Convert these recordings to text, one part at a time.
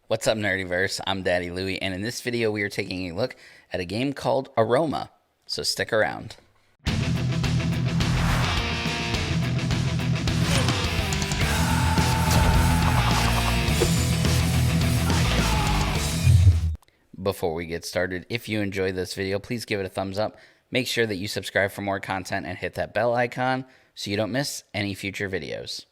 What's up, Nerdyverse? I'm Daddy Louie, and in this video we are taking a look at a game called AROMA, so stick around. Before we get started, if you enjoyed this video, please give it a thumbs up. Make sure that you subscribe for more content and hit that bell icon so you don't miss any future videos.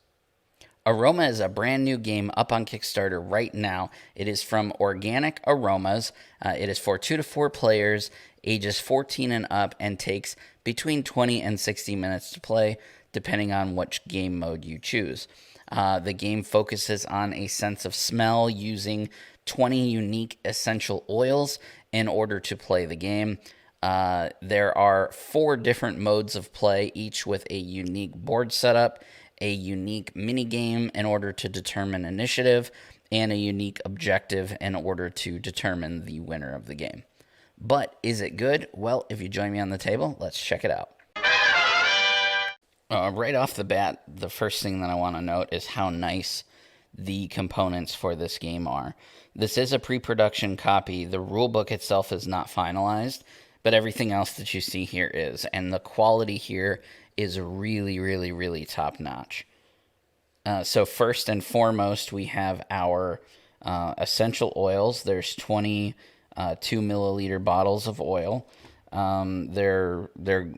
AROMA is a brand new game up on Kickstarter right now. It is from Organic Aromas. It is for 2 to 4 players, ages 14 and up, and takes between 20 and 60 minutes to play, depending on which game mode you choose. The game focuses on a sense of smell using 20 unique essential oils in order to play the game. There are 4 different modes of play, each with a unique board setup, a unique mini game in order to determine initiative, and a unique objective in order to determine the winner of the game. But is it good? Well, if you join me on the table, let's check it out. Right off the bat, the first thing that I want to note is how nice the components for this game are. This is a pre-production copy. The rulebook itself is not finalized, but everything else that you see here is. And the quality here is really top notch. So first and foremost, we have our essential oils. There's 20 2 milliliter bottles of oil. They're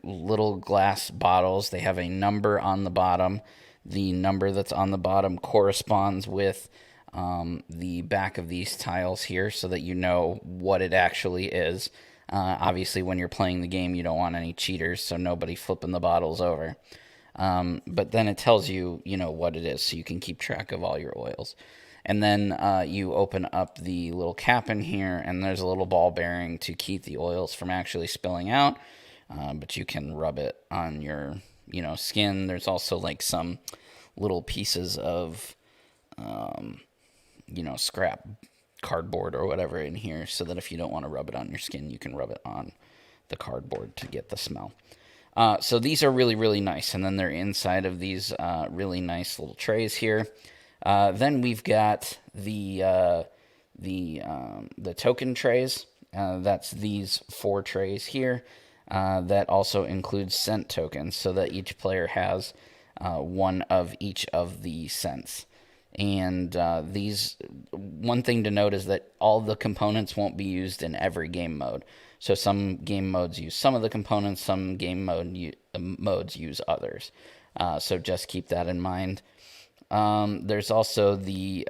little glass bottles. They have a number on the bottom. The number that's on the bottom corresponds with the back of these tiles here so that you know what it actually is. Obviously, when you're playing the game, you don't want any cheaters, so nobody flipping the bottles over. But then it tells you, what it is, so you can keep track of all your oils. And then you open up the little cap in here, and there's a little ball bearing to keep the oils from actually spilling out. But you can rub it on your, skin. There's also like some little pieces of, scrap cardboard or whatever in here so that if you don't want to rub it on your skin, you can rub it on the cardboard to get the smell. So these are really nice, and then they're inside of these really nice little trays here. Then we've got the token trays. That's these 4 trays here. That also includes scent tokens, so that each player has one of each of the scents. And one thing to note is that all the components won't be used in every game mode. So some game modes use some of the components, some game modes use others. So just keep that in mind. There's also the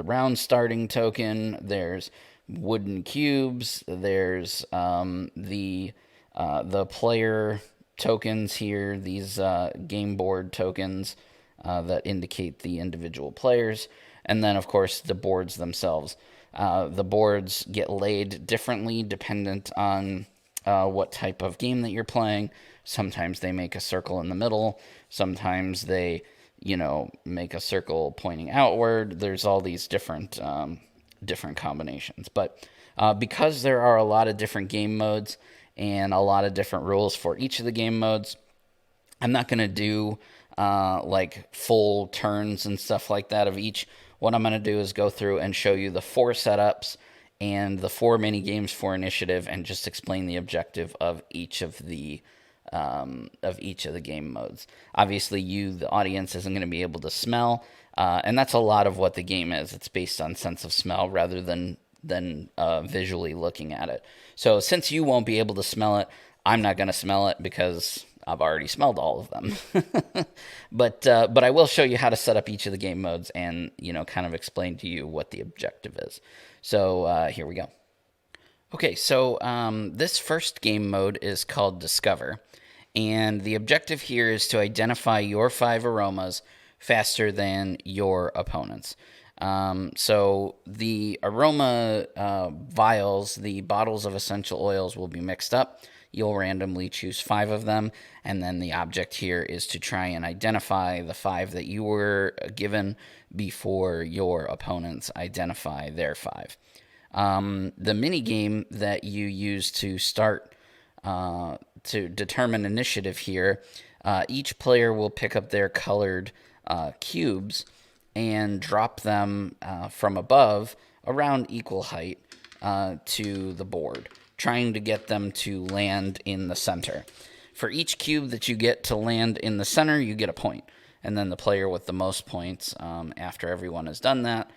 round starting token. There's wooden cubes. There's the player tokens here. These game board tokens that indicate the individual players. And then, of course, the boards themselves. The boards get laid differently dependent on what type of game that you're playing. Sometimes they make a circle in the middle. Sometimes they, make a circle pointing outward. There's all these different combinations. But because there are a lot of different game modes and a lot of different rules for each of the game modes, I'm not going to do like full turns and stuff like that of each. What I'm going to do is go through and show you the 4 setups and the 4 mini games for initiative, and just explain the objective of each of the game modes. Obviously, the audience, isn't going to be able to smell, and that's a lot of what the game is. It's based on sense of smell rather than visually looking at it. So since you won't be able to smell it, I'm not going to smell it because I've already smelled all of them. But I will show you how to set up each of the game modes and, kind of explain to you what the objective is. So here we go. Okay, so this first game mode is called Discover. And the objective here is to identify your 5 aromas faster than your opponents. So the aroma vials, the bottles of essential oils, will be mixed up. You'll randomly choose 5 of them, and then the object here is to try and identify the 5 that you were given before your opponents identify their 5. The mini game that you use to start to determine initiative here, each player will pick up their colored cubes and drop them from above around equal height to the board, trying to get them to land in the center. For each cube that you get to land in the center, you get a point. And then the player with the most points, after everyone has done that,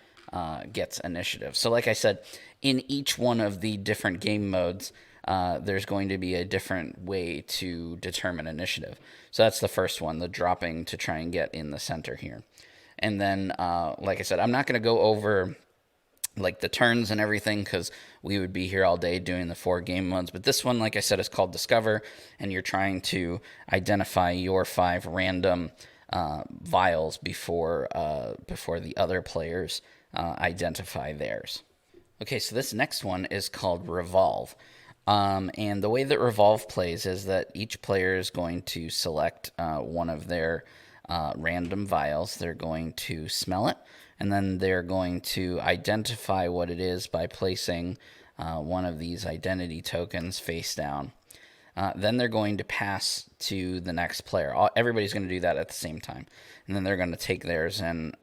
gets initiative. So like I said, in each one of the different game modes, there's going to be a different way to determine initiative. So that's the first one, the dropping to try and get in the center here. And then, like I said, I'm not going to go over like the turns and everything because we would be here all day doing the 4 game modes. But this one, like I said, is called Discover, and you're trying to identify your 5 random vials before the other players identify theirs. Okay, so this next one is called Revolve. And the way that Revolve plays is that each player is going to select one of their random vials. They're going to smell it, and then they're going to identify what it is by placing one of these identity tokens face down. Then they're going to pass to the next player. Everybody's going to do that at the same time. And then they're going to take theirs and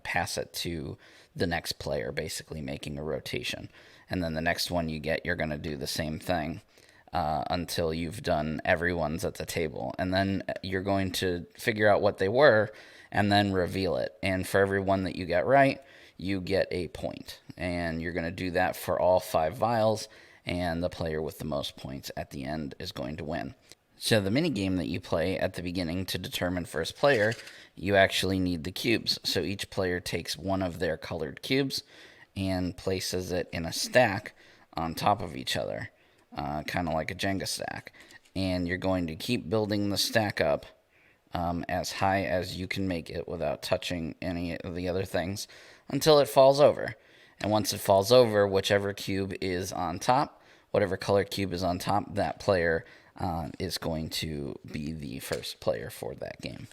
pass it to the next player, basically making a rotation. And then the next one you get, you're going to do the same thing until you've done everyone's at the table. And then you're going to figure out what they were and then reveal it. And for every one that you get right, you get a point. And you're going to do that for all 5 vials, and the player with the most points at the end is going to win. So the mini game that you play at the beginning to determine first player, you actually need the cubes. So each player takes one of their colored cubes and places it in a stack on top of each other, kind of like a Jenga stack. And you're going to keep building the stack up as high as you can make it without touching any of the other things until it falls over. And once it falls over, whichever cube is on top, whatever color cube is on top, that player is going to be the first player for that game.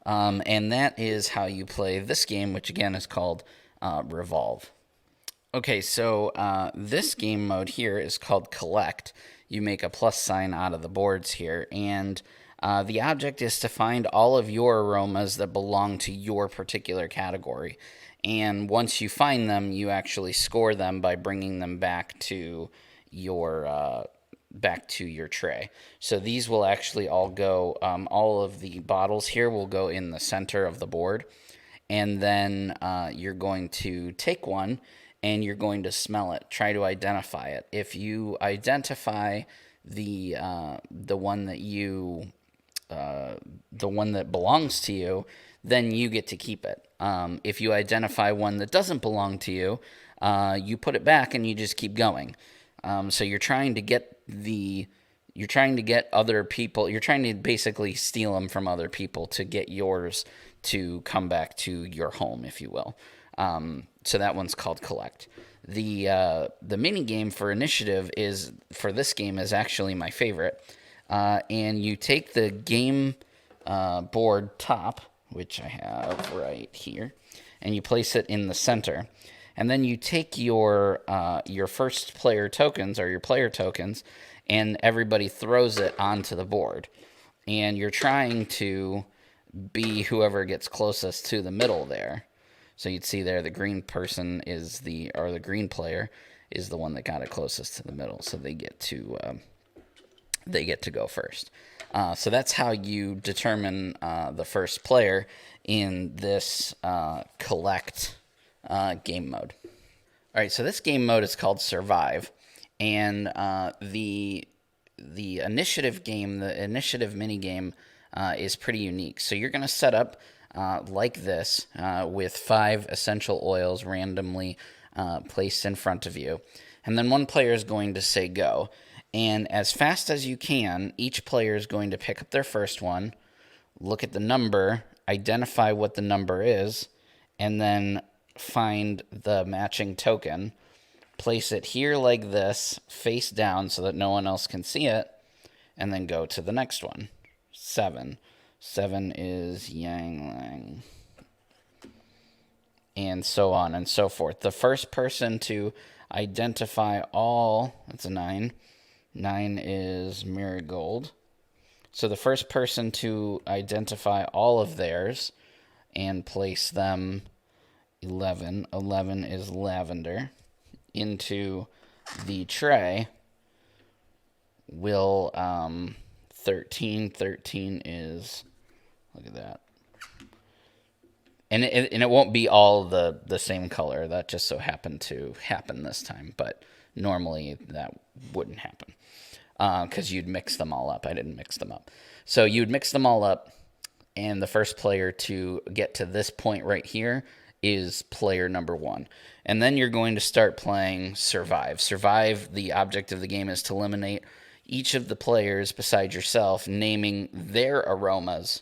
And that is how you play this game, which again is called Revolve. Okay, so this game mode here is called Collect. You make a plus sign out of the boards here, and the object is to find all of your aromas that belong to your particular category. And once you find them, you actually score them by bringing them back to your tray. So these will actually all go, all of the bottles here will go in the center of the board. And then you're going to take one and you're going to smell it, try to identify it. If you identify the one that belongs to you, then you get to keep it. If you identify one that doesn't belong to you, you put it back and you just keep going. So you're trying to get other people, you're trying to basically steal them from other people to get yours to come back to your home, if you will. So that one's called Collect. The mini game for initiative for this game is actually my favorite. And you take the game board top, which I have right here, and you place it in the center. And then you take your first player tokens, or your player tokens, and everybody throws it onto the board. And you're trying to be whoever gets closest to the middle there. So you'd see there the green person the green player is the one that got it closest to the middle. So they get to go first. So that's how you determine the first player in this Collect game mode. All right, so this game mode is called Survive, and the initiative game, the initiative mini game, is pretty unique. So you're going to set up like this with 5 essential oils randomly placed in front of you, and then one player is going to say go. And as fast as you can, each player is going to pick up their first one, look at the number, identify what the number is, and then find the matching token, place it here like this, face down so that no one else can see it, and then go to the next one. 7. 7 is Yang Lang. And so on and so forth. The first person to identify all, that's a 9. 9 is Marigold. So the first person to identify all of theirs and place them 11. 11 is lavender. Into the tray will 13. 13 is, look at that. And it won't be all the same color. That just so happened to happen this time. But normally that wouldn't happen because you'd mix them all up. I didn't mix them up. So you'd mix them all up, and the first player to get to this point right here is player number 1. And then you're going to start playing Survive. Survive, the object of the game is to eliminate each of the players besides yourself, naming their aromas,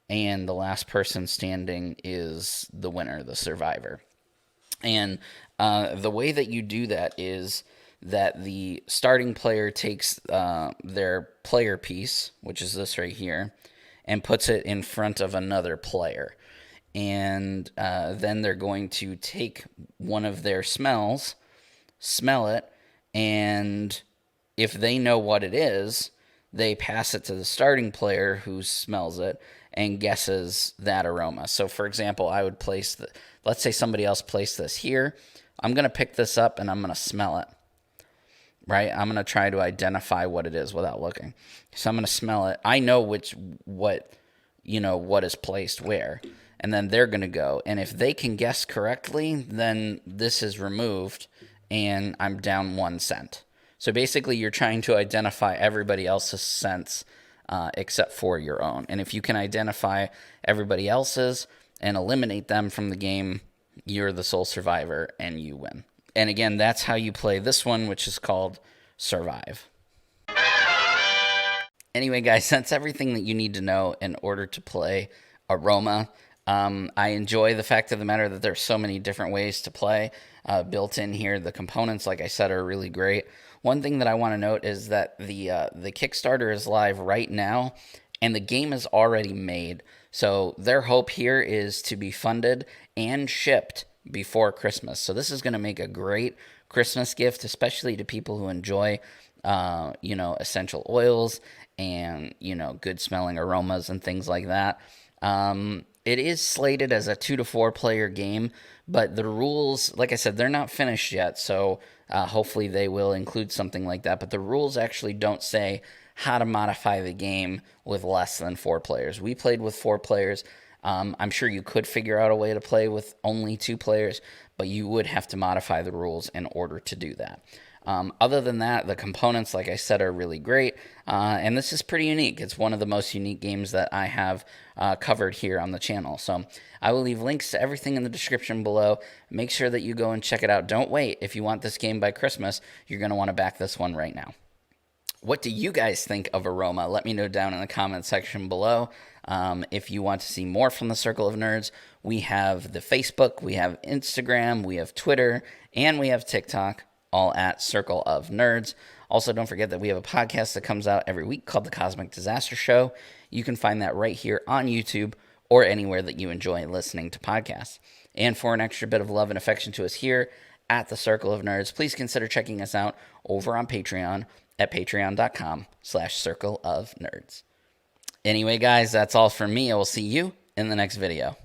and the last person standing is the winner, the survivor. And the way that you do that is that the starting player takes their player piece, which is this right here, and puts it in front of another player. And then they're going to take one of their smells, smell it, and if they know what it is, they pass it to the starting player who smells it and guesses that aroma. So, for example, I would place let's say somebody else placed this here. I'm going to pick this up and I'm going to smell it, right? I'm going to try to identify what it is without looking. So I'm going to smell it. I know what is placed where. And then they're going to go. And if they can guess correctly, then this is removed and I'm down 1 scent. So basically you're trying to identify everybody else's scents except for your own. And if you can identify everybody else's and eliminate them from the game, you're the sole survivor and you win. And again, that's how you play this one, which is called Survive. Anyway, guys, that's everything that you need to know in order to play Aroma. I enjoy the fact of the matter that there's so many different ways to play built in here. The components, like I said, are really great. One thing that I want to note is that the Kickstarter is live right now, and the game is already made. So their hope here is to be funded and shipped before Christmas. So this is going to make a great Christmas gift, especially to people who enjoy, essential oils and, good smelling aromas and things like that. It is slated as a 2 to 4 player game, but the rules, like I said, they're not finished yet, so hopefully they will include something like that. But the rules actually don't say how to modify the game with less than 4 players. We played with 4 players. I'm sure you could figure out a way to play with only 2 players, but you would have to modify the rules in order to do that. Other than that, the components, like I said, are really great, and this is pretty unique. It's one of the most unique games that I have covered here on the channel. So I will leave links to everything in the description below. Make sure that you go and check it out. Don't wait. If you want this game by Christmas, you're going to want to back this one right now. What do you guys think of Aroma? Let me know down in the comment section below. If you want to see more from the Circle of Nerds, we have the Facebook, we have Instagram, we have Twitter, and we have TikTok, all at Circle of Nerds. Also, don't forget that we have a podcast that comes out every week called The Cosmic Disaster Show. You can find that right here on YouTube or anywhere that you enjoy listening to podcasts. And for an extra bit of love and affection to us here at the Circle of Nerds, please consider checking us out over on Patreon at patreon.com/circleofnerds. Anyway, guys, that's all from me. I will see you in the next video.